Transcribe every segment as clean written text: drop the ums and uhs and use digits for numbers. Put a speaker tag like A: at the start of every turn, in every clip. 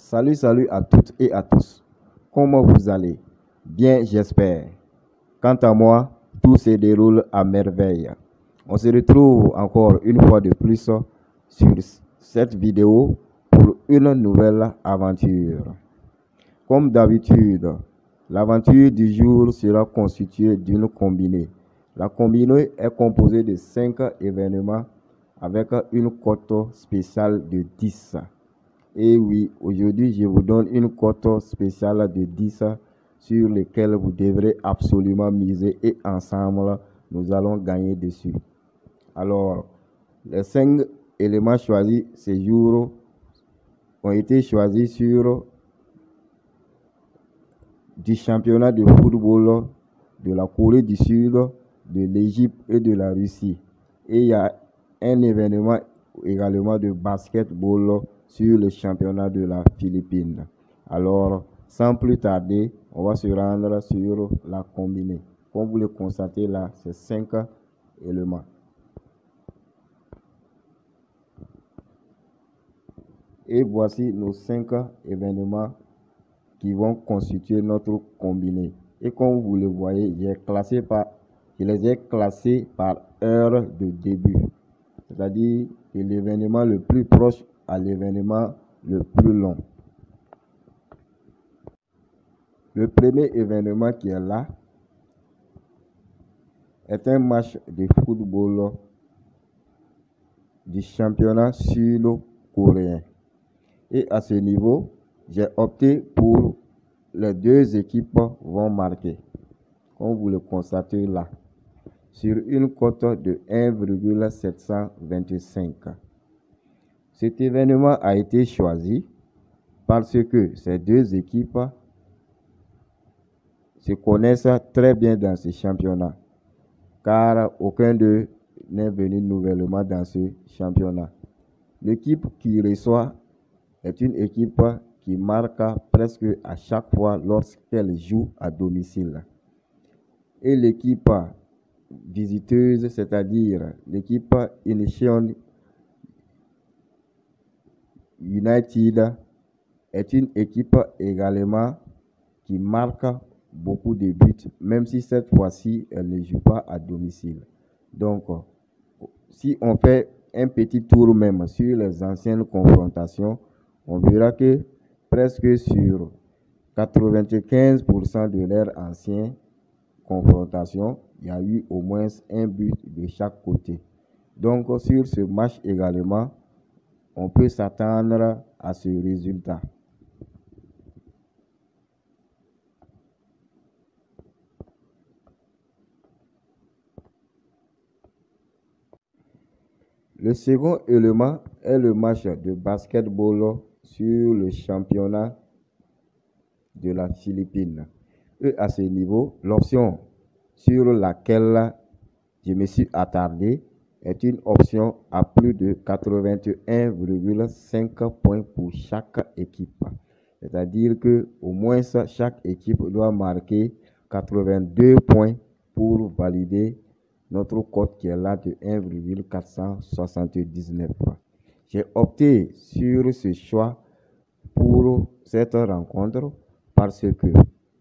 A: Salut à toutes et à tous. Comment vous allez? Bien, j'espère. Quant à moi, tout se déroule à merveille. On se retrouve encore une fois de plus sur cette vidéo pour une nouvelle aventure. Comme d'habitude, l'aventure du jour sera constituée d'une combinée. La combinée est composée de 5 événements avec une cote spéciale de 10. Et oui, aujourd'hui, je vous donne une cote spéciale de 10 sur lesquelles vous devrez absolument miser et ensemble, nous allons gagner dessus. Alors, les 5 éléments choisis ces jours ont été choisis sur du championnat de football de la Corée du Sud, de l'Égypte et de la Russie. Et il y a un événement également de basketball sur le championnat de la Philippines. Alors, sans plus tarder, on va se rendre sur la combinée. Comme vous le constatez là, c'est 5 éléments. Et voici nos 5 événements qui vont constituer notre combinée. Et comme vous le voyez, je les ai classés par heure de début. C'est-à-dire de l'événement le plus proche à l'événement le plus long. Le premier événement qui est là est un match de football du championnat sud-coréen. Et à ce niveau, j'ai opté pour les 2 équipes vont marquer, comme vous le constatez là, sur une cote de 1,725. Cet événement a été choisi parce que ces 2 équipes se connaissent très bien dans ce championnat, car aucun d'eux n'est venu nouvellement dans ce championnat. L'équipe qui reçoit est une équipe qui marque presque à chaque fois lorsqu'elle joue à domicile. Et l'équipe visiteuse, c'est-à-dire l'équipe Incheon United, est une équipe également qui marque beaucoup de buts, même si cette fois-ci, elle ne joue pas à domicile. Donc, si on fait un petit tour même sur les anciennes confrontations, on verra que presque sur 95% de leurs anciennes confrontations, il y a eu au moins un but de chaque côté. Donc, sur ce match également, on peut s'attendre à ce résultat. Le second élément est le match de basketball sur le championnat de la Philippines. Et à ce niveau, l'option sur laquelle je me suis attardé est une option à plus de 81,5 points pour chaque équipe. C'est-à-dire que au moins chaque équipe doit marquer 82 points pour valider notre cote qui est là de 1,479. J'ai opté sur ce choix pour cette rencontre parce que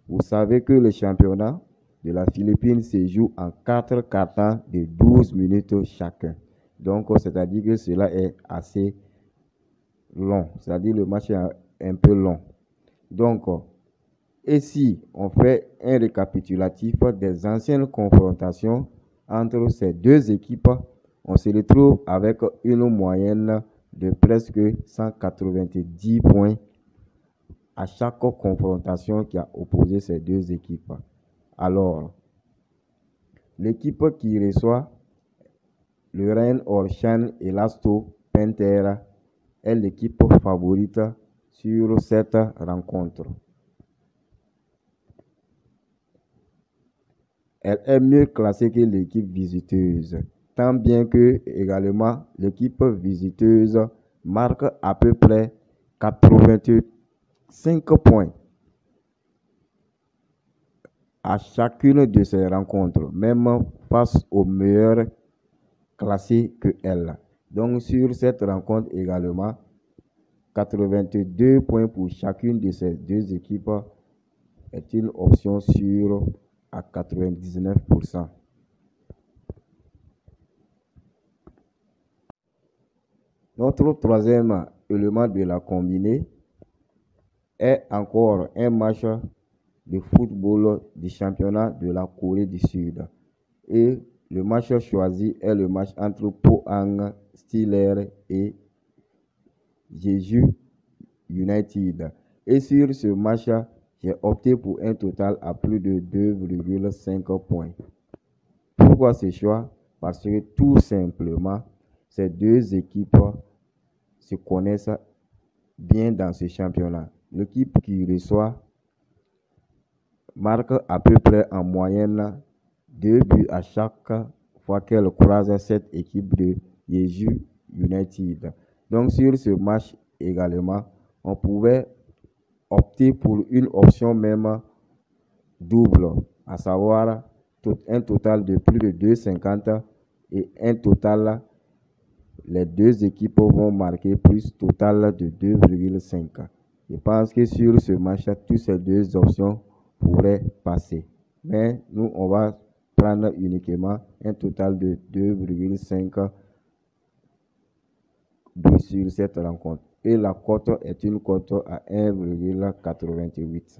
A: vous savez que le championnat de la Philippine se joue en 4 cartons de 12 minutes chacun. Donc, c'est-à-dire que cela est assez long. C'est-à-dire le match est un peu long. Donc, et si on fait un récapitulatif des anciennes confrontations entre ces 2 équipes, on se retrouve avec une moyenne de presque 190 points à chaque confrontation qui a opposé ces 2 équipes. Alors, l'équipe qui reçoit le Reign Orshan Elasto Panther est l'équipe favorite sur cette rencontre. Elle est mieux classée que l'équipe visiteuse, tant bien que également l'équipe visiteuse marque à peu près 85 points à chacune de ces rencontres, même face aux meilleurs classés que elle. Donc sur cette rencontre également, 82 points pour chacune de ces deux équipes est une option sûre à 99%. Notre troisième élément de la combinée est encore un match de football du championnat de la Corée du Sud. Et le match choisi est le match entre Pohang Steelers et Jeju United. Et sur ce match, j'ai opté pour un total à plus de 2,5 points. Pourquoi ce choix? Parce que tout simplement, ces deux équipes se connaissent bien dans ce championnat. L'équipe qui reçoit marque à peu près en moyenne 2 buts à chaque fois qu'elle croise cette équipe de Jeju United. Donc sur ce match également, on pouvait opter pour une option même double, à savoir un total de plus de 2,50 et un total, les deux équipes vont marquer plus total de 2,5. Je pense que sur ce match, toutes ces deux options pourraient passer. Mais nous, on va prendre uniquement un total de 2,5 sur cette rencontre. Et la cote est une cote à 1,88.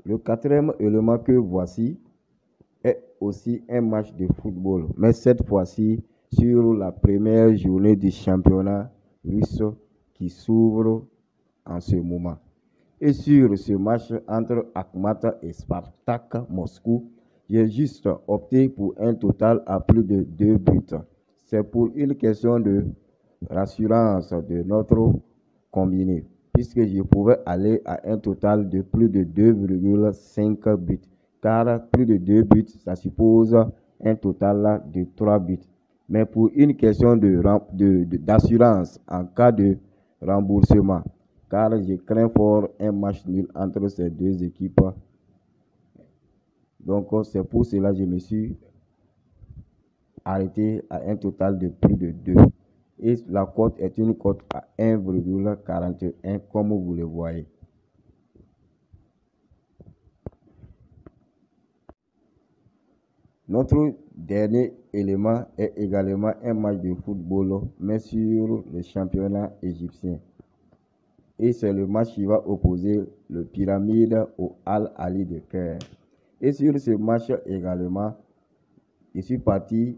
A: Le quatrième élément que voici est aussi un match de football, mais cette fois-ci sur la première journée du championnat russe qui s'ouvre en ce moment. Et sur ce match entre Akhmat et Spartak Moscou, j'ai juste opté pour un total à plus de 2 buts. C'est pour une question de rassurance de notre combiné, puisque je pouvais aller à un total de plus de 2,5 buts. Car plus de 2 buts, ça suppose un total de 3 buts. Mais pour une question d'assurance en cas de remboursement, car je crains fort un match nul entre ces deux équipes. Donc c'est pour cela que je me suis arrêté à un total de plus de 2. Et la cote est une cote à 1,41 comme vous le voyez. Notre dernier élément est également un match de football, mais sur le championnat égyptien. Et c'est le match qui va opposer le Pyramide au Al-Ali de Caire. Et sur ce match également, je suis parti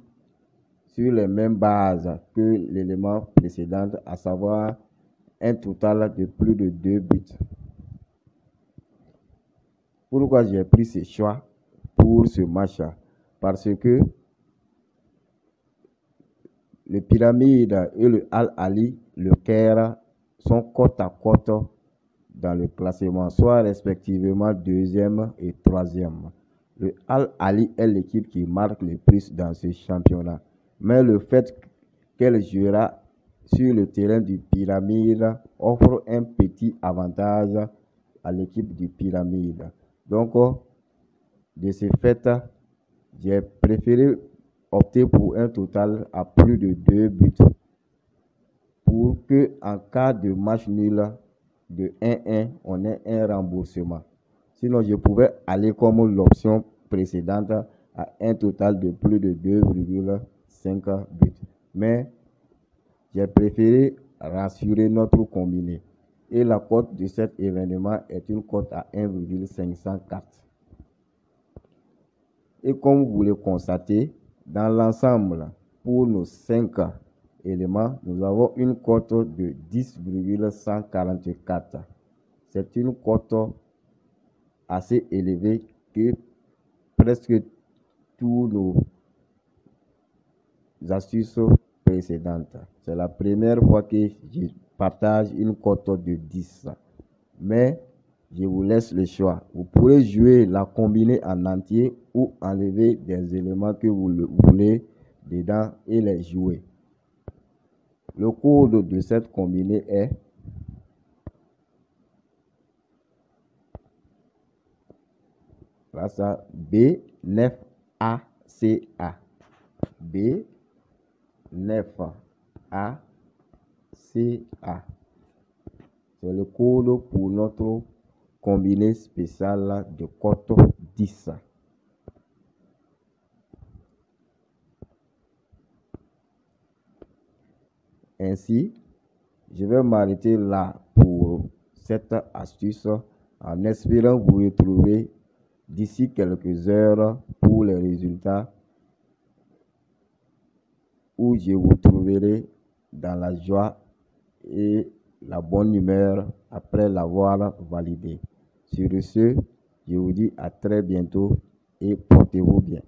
A: sur les mêmes bases que l'élément précédent, à savoir un total de plus de 2 buts. Pourquoi j'ai pris ce choix pour ce match? Parce que le Pyramide et le Al-Ali, le Caire, sont côte à côte dans le classement, soit respectivement 2e et 3e. Le Al-Ali est l'équipe qui marque le plus dans ce championnat. Mais le fait qu'elle jouera sur le terrain du Pyramide offre un petit avantage à l'équipe du Pyramide. Donc, de ce fait, j'ai préféré opter pour un total à plus de 2 buts pour que, en cas de match nul de 1-1, on ait un remboursement. Sinon, je pouvais aller comme l'option précédente à un total de plus de 2,5 buts. Mais j'ai préféré rassurer notre combiné. Et la cote de cet événement est une cote à 1,504. Et comme vous le constatez, dans l'ensemble, pour nos 5 éléments, nous avons une cote de 10,144. C'est une cote assez élevée que presque tous nos astuces précédentes. C'est la première fois que je partage une cote de 10. Mais je vous laisse le choix. Vous pourrez jouer la combinée en entier ou enlever des éléments que vous voulez dedans et les jouer. Le code de cette combinée est B9ACA. B, 9A, CA. C'est le code pour notre combiné spécial de cote 10. Ainsi, je vais m'arrêter là pour cette astuce en espérant vous retrouver d'ici quelques heures pour les résultats où je vous trouverai dans la joie et la bonne humeur après l'avoir validé. Sur ce, je vous dis à très bientôt et portez-vous bien.